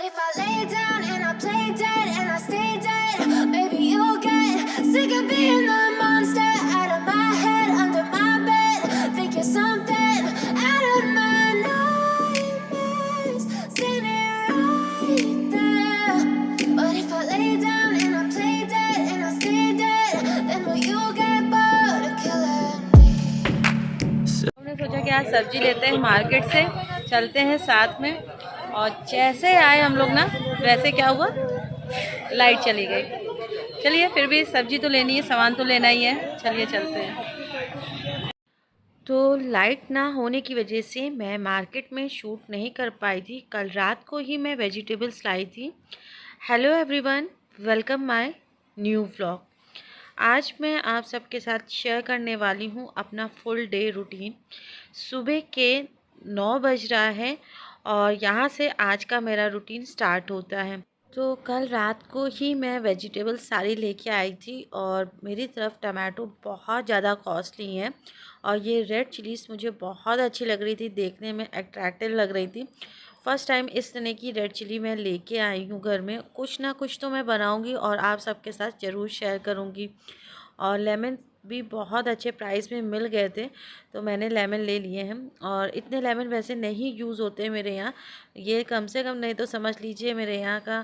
if I lay down and I play dead and I stay dead, maybe you'll get sick of being the monster out of my head, under my bed. Think you're something out of my nightmares, standing right there. But if I lay down and I play dead and I stay dead, then will you get bored of killing me? हमने सोचा कि आज सब्जी लेते हैं market से, चलते हैं साथ में। और जैसे आए हम लोग ना, वैसे क्या हुआ, लाइट चली गई। चलिए, फिर भी सब्जी तो लेनी है, सामान तो लेना ही है, चलिए चलते हैं। तो लाइट ना होने की वजह से मैं मार्केट में शूट नहीं कर पाई थी। कल रात को ही मैं वेजिटेबल्स लाई थी। Hello everyone, welcome my new vlog. आज मैं आप सबके साथ शेयर करने वाली हूँ अपना फुल डे रूटीन। सुबह के 9 बज रहा है और यहाँ से आज का मेरा रूटीन स्टार्ट होता है। तो कल रात को ही मैं वेजिटेबल्स सारी लेके आई थी और मेरी तरफ टमाटो बहुत ज़्यादा कॉस्टली हैं और ये रेड चिलीज़ मुझे बहुत अच्छी लग रही थी, देखने में अट्रैक्टिव लग रही थी। फ़र्स्ट टाइम इस तरह की रेड चिली मैं लेके आई हूँ घर में। कुछ ना कुछ तो मैं बनाऊँगी और आप सबके साथ ज़रूर शेयर करूँगी। और लेमन भी बहुत अच्छे प्राइस में मिल गए थे, तो मैंने लेमन ले लिए हैं। और इतने लेमन वैसे नहीं यूज़ होते मेरे यहाँ, ये कम से कम नहीं तो समझ लीजिए मेरे यहाँ का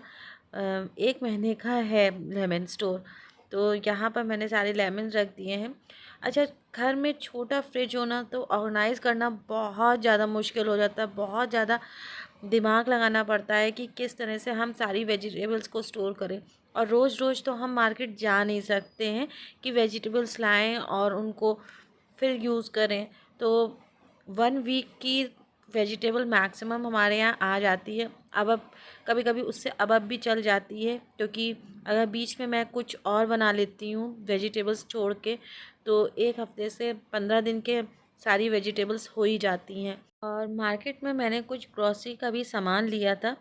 1 महीने का है लेमन स्टोर। तो यहाँ पर मैंने सारे लेमन रख दिए हैं। अच्छा, घर में छोटा फ्रिज होना तो ऑर्गेनाइज़ करना बहुत ज़्यादा मुश्किल हो जाता है, बहुत ज़्यादा दिमाग लगाना पड़ता है कि किस तरह से हम सारी वेजिटेबल्स को स्टोर करें। और रोज़ रोज़ तो हम मार्केट जा नहीं सकते हैं कि वेजिटेबल्स लाएं और उनको फिर यूज़ करें। तो 1 वीक की वेजिटेबल मैक्सिमम हमारे यहाँ आ जाती है। अब कभी कभी उससे अब भी चल जाती है, क्योंकि अगर बीच में मैं कुछ और बना लेती हूँ वेजिटेबल्स छोड़ के, तो 1 हफ्ते से 15 दिन के सारी वेजिटेबल्स हो ही जाती हैं। और मार्केट में मैंने कुछ ग्रॉसरी का भी सामान लिया था,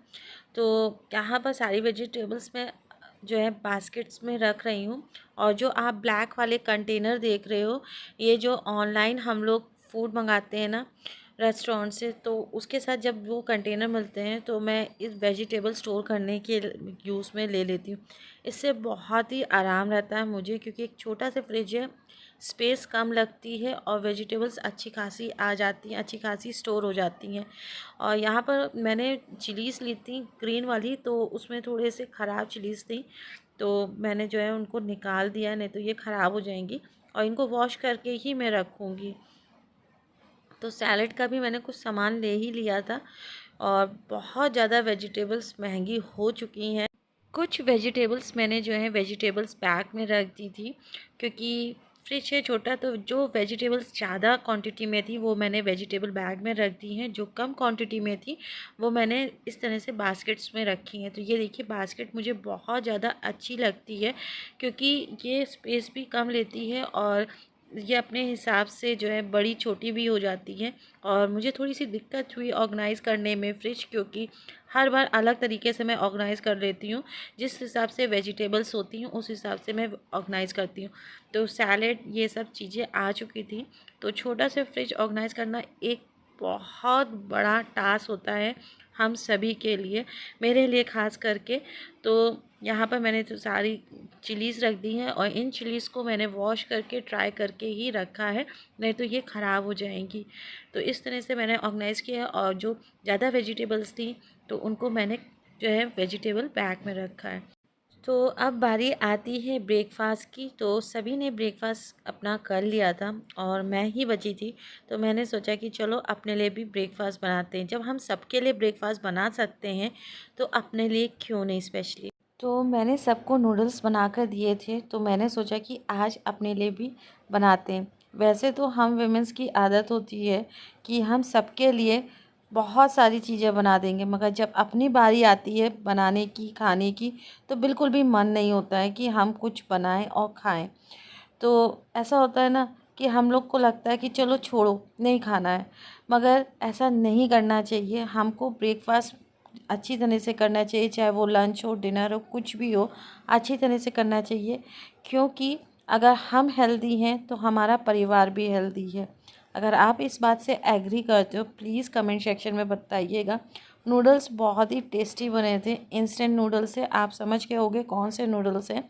तो यहाँ पर सारी वेजिटेबल्स मैं जो है बास्केट्स में रख रही हूँ। और जो आप ब्लैक वाले कंटेनर देख रहे हो, ये जो ऑनलाइन हम लोग फूड मंगाते हैं ना रेस्टोरेंट से, तो उसके साथ जब वो कंटेनर मिलते हैं तो मैं इस वेजिटेबल स्टोर करने के यूज़ में ले लेती हूँ। इससे बहुत ही आराम रहता है मुझे, क्योंकि एक छोटा सा फ्रिज है, स्पेस कम लगती है और वेजिटेबल्स अच्छी खासी आ जाती हैं, अच्छी खासी स्टोर हो जाती हैं। और यहाँ पर मैंने चिलीज़ ली थी ग्रीन वाली, तो उसमें थोड़े से ख़राब चिलीज़ थी, तो मैंने जो है उनको निकाल दिया, नहीं तो ये ख़राब हो जाएंगी। और इनको वॉश करके ही मैं रखूँगी। तो सैलड का भी मैंने कुछ सामान ले ही लिया था। और बहुत ज़्यादा वेजिटेबल्स महंगी हो चुकी हैं। कुछ वेजिटेबल्स मैंने जो है वेजिटेबल्स बैग में रख दी थी, क्योंकि फ्रिज है छोटा, तो जो वेजिटेबल्स ज़्यादा क्वांटिटी में थी वो मैंने वेजिटेबल बैग में रख दी हैं। जो कम क्वांटिटी में थी वो मैंने इस तरह से बास्केट्स में रखी हैं। तो ये देखिए, बास्केट मुझे बहुत ज़्यादा अच्छी लगती है, क्योंकि ये स्पेस भी कम लेती है और ये अपने हिसाब से जो है बड़ी छोटी भी हो जाती है। और मुझे थोड़ी सी दिक्कत हुई ऑर्गेनाइज़ करने में फ्रिज, क्योंकि हर बार अलग तरीके से मैं ऑर्गेनाइज़ कर लेती हूँ। जिस हिसाब से वेजिटेबल्स होती हैं उस हिसाब से मैं ऑर्गेनाइज़ करती हूँ। तो सैलेड ये सब चीज़ें आ चुकी थी, तो छोटा सा फ्रिज ऑर्गेनाइज़ करना एक बहुत बड़ा टास्क होता है हम सभी के लिए, मेरे लिए ख़ास करके। तो यहाँ पर मैंने तो सारी चिलीज़ रख दी हैं और इन चिलीज़ को मैंने वॉश करके ट्राई करके ही रखा है, नहीं तो ये ख़राब हो जाएंगी। तो इस तरह से मैंने ऑर्गेनाइज़ किया। और जो ज़्यादा वेजिटेबल्स थी तो उनको मैंने जो है वेजिटेबल बैग में रखा है। तो अब बारी आती है ब्रेकफास्ट की। तो सभी ने ब्रेकफास्ट अपना कर लिया था और मैं ही बची थी, तो मैंने सोचा कि चलो अपने लिए भी ब्रेकफास्ट बनाते हैं। जब हम सबके लिए ब्रेकफास्ट बना सकते हैं तो अपने लिए क्यों नहीं स्पेशली। तो मैंने सबको नूडल्स बना कर दिए थे, तो मैंने सोचा कि आज अपने लिए भी बनाते हैं। वैसे तो हम विमेंस की आदत होती है कि हम सबके लिए बहुत सारी चीज़ें बना देंगे, मगर जब अपनी बारी आती है बनाने की, खाने की, तो बिल्कुल भी मन नहीं होता है कि हम कुछ बनाएं और खाएं। तो ऐसा होता है ना कि हम लोग को लगता है कि चलो छोड़ो, नहीं खाना है, मगर ऐसा नहीं करना चाहिए। हमको ब्रेकफास्ट अच्छी तरह से करना चाहिए, चाहे वो लंच हो, डिनर हो, कुछ भी हो, अच्छी तरह से करना चाहिए। क्योंकि अगर हम हेल्दी हैं तो हमारा परिवार भी हेल्दी है। अगर आप इस बात से एग्री करते हो प्लीज़ कमेंट सेक्शन में बताइएगा। नूडल्स बहुत ही टेस्टी बने थे। इंस्टेंट नूडल्स से आप समझ गए होंगे कौन से नूडल्स हैं,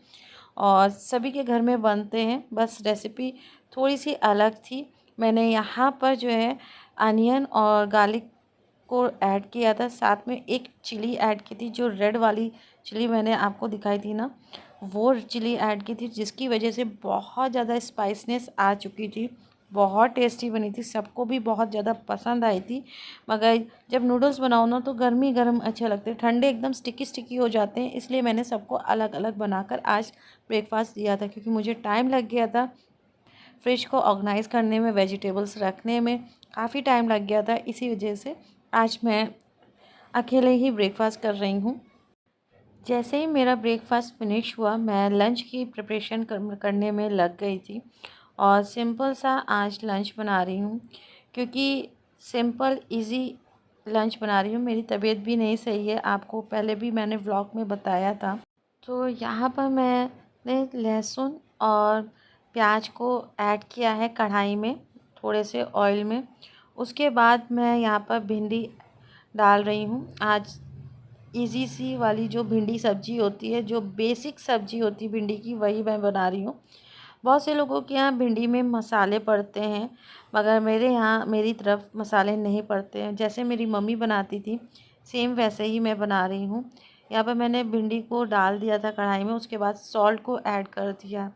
और सभी के घर में बनते हैं, बस रेसिपी थोड़ी सी अलग थी। मैंने यहाँ पर जो है अनियन और गार्लिक को ऐड किया था, साथ में एक चिली ऐड की थी, जो रेड वाली चिली मैंने आपको दिखाई थी ना, वो चिली ऐड की थी, जिसकी वजह से बहुत ज़्यादा स्पाइसनेस आ चुकी थी। बहुत टेस्टी बनी थी, सबको भी बहुत ज़्यादा पसंद आई थी। मगर जब नूडल्स बनाओ ना तो गर्मी गर्म अच्छे लगते हैं, ठंडे एकदम स्टिकी स्टिकी हो जाते हैं। इसलिए मैंने सबको अलग अलग बनाकर आज ब्रेकफास्ट दिया था, क्योंकि मुझे टाइम लग गया था फ्रिज को ऑर्गेनाइज़ करने में, वेजिटेबल्स रखने में काफ़ी टाइम लग गया था। इसी वजह से आज मैं अकेले ही ब्रेकफास्ट कर रही हूँ। जैसे ही मेरा ब्रेकफास्ट फिनिश हुआ, मैं लंच की प्रिपरेशन करने में लग गई थी, और सिंपल सा आज लंच बना रही हूँ, क्योंकि सिंपल इजी लंच बना रही हूँ। मेरी तबीयत भी नहीं सही है, आपको पहले भी मैंने व्लॉग में बताया था। तो यहाँ पर मैंने लहसुन और प्याज को ऐड किया है कढ़ाई में, थोड़े से ऑयल में। उसके बाद मैं यहाँ पर भिंडी डाल रही हूँ। आज इजी सी वाली जो भिंडी सब्ज़ी होती है, जो बेसिक सब्ज़ी होती है भिंडी की, वही मैं बना रही हूँ। बहुत से लोगों के यहाँ भिंडी में मसाले पड़ते हैं, मगर मेरे यहाँ मेरी तरफ मसाले नहीं पड़ते हैं। जैसे मेरी मम्मी बनाती थी सेम वैसे ही मैं बना रही हूँ। यहाँ पर मैंने भिंडी को डाल दिया था कढ़ाई में, उसके बाद सॉल्ट को ऐड कर दिया।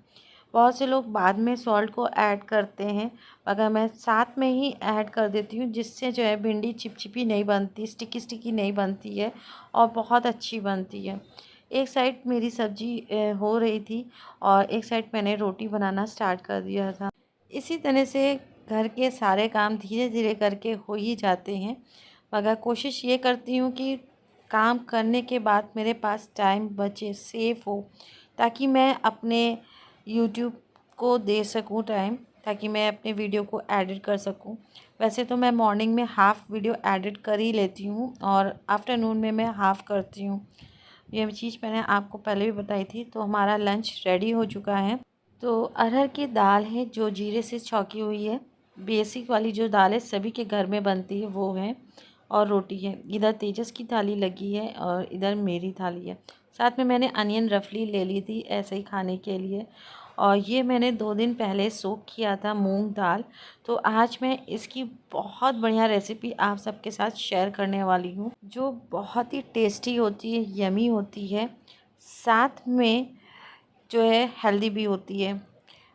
बहुत से लोग बाद में सॉल्ट को ऐड करते हैं, मगर मैं साथ में ही ऐड कर देती हूँ, जिससे जो है भिंडी चिपचिपी नहीं बनती, स्टिकी स्टिकी नहीं बनती है, और बहुत अच्छी बनती है। एक साइड मेरी सब्ज़ी हो रही थी, और एक साइड मैंने रोटी बनाना स्टार्ट कर दिया था। इसी तरह से घर के सारे काम धीरे धीरे करके हो ही जाते हैं, मगर कोशिश ये करती हूँ कि काम करने के बाद मेरे पास टाइम बचे, सेफ हो, ताकि मैं अपने यूट्यूब को दे सकूँ टाइम, ताकि मैं अपने वीडियो को एडिट कर सकूँ। वैसे तो मैं मॉर्निंग में हाफ़ वीडियो एडिट कर ही लेती हूँ, और आफ्टरनून में मैं हाफ़ करती हूँ। ये चीज़ मैंने आपको पहले भी बताई थी। तो हमारा लंच रेडी हो चुका है। तो अरहर की दाल है जो जीरे से छौंकी हुई है, बेसिक वाली जो दाल है सभी के घर में बनती है वो है, और रोटी है। इधर तेजस की थाली लगी है और इधर मेरी थाली है। साथ में मैंने अनियन रफली ले ली थी ऐसे ही खाने के लिए, और ये मैंने 2 दिन पहले सोक किया था मूंग दाल। तो आज मैं इसकी बहुत बढ़िया रेसिपी आप सबके साथ शेयर करने वाली हूँ, जो बहुत ही टेस्टी होती है, यमी होती है, साथ में जो है हेल्दी भी होती है।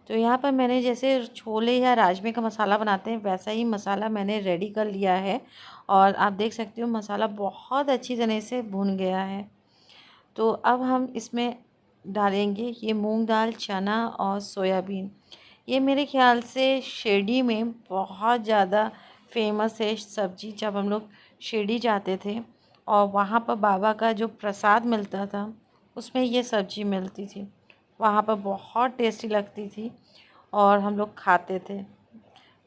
तो यहाँ पर मैंने जैसे छोले या राजमे का मसाला बनाते हैं वैसा ही मसाला मैंने रेडी कर लिया है, और आप देख सकते हो मसाला बहुत अच्छी तरह से भुन गया है। तो अब हम इसमें डालेंगे ये मूंग दाल, चना और सोयाबीन। ये मेरे ख्याल से शिरडी में बहुत ज़्यादा फेमस है सब्ज़ी। जब हम लोग शिरडी जाते थे और वहाँ पर बाबा का जो प्रसाद मिलता था उसमें ये सब्ज़ी मिलती थी, वहाँ पर बहुत टेस्टी लगती थी और हम लोग खाते थे।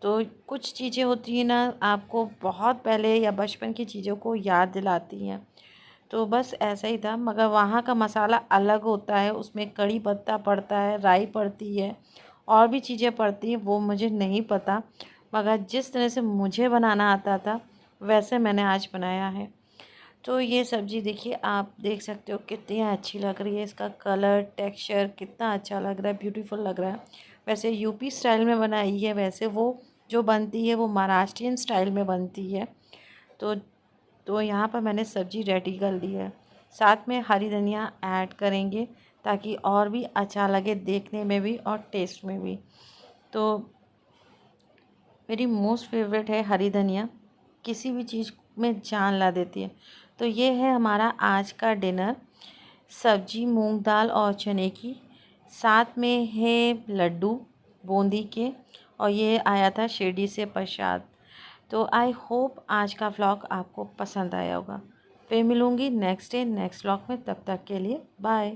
तो कुछ चीज़ें होती हैं ना, आपको बहुत पहले या बचपन की चीज़ों को याद दिलाती हैं। तो बस ऐसा ही था, मगर वहाँ का मसाला अलग होता है, उसमें कड़ी पत्ता पड़ता है, राई पड़ती है, और भी चीज़ें पड़ती हैं, वो मुझे नहीं पता। मगर जिस तरह से मुझे बनाना आता था वैसे मैंने आज बनाया है। तो ये सब्ज़ी देखिए, आप देख सकते हो कितनी अच्छी लग रही है, इसका कलर टेक्सचर कितना अच्छा लग रहा है, ब्यूटीफुल लग रहा है। वैसे यूपी स्टाइल में बनाई है, वैसे वो जो बनती है वो महाराष्ट्रियन स्टाइल में बनती है। तो यहाँ पर मैंने सब्ज़ी रेडी कर ली है, साथ में हरी धनिया ऐड करेंगे ताकि और भी अच्छा लगे देखने में भी और टेस्ट में भी। तो मेरी मोस्ट फेवरेट है हरी धनिया, किसी भी चीज़ में जान ला देती है। तो ये है हमारा आज का डिनर, सब्जी मूंग दाल और चने की, साथ में है लड्डू बूंदी के, और ये आया था शिरडी से प्रसाद। तो आई होप आज का व्लॉग आपको पसंद आया होगा। फिर मिलूँगी नेक्स्ट डे नेक्स्ट व्लॉग में, तब तक के लिए बाय।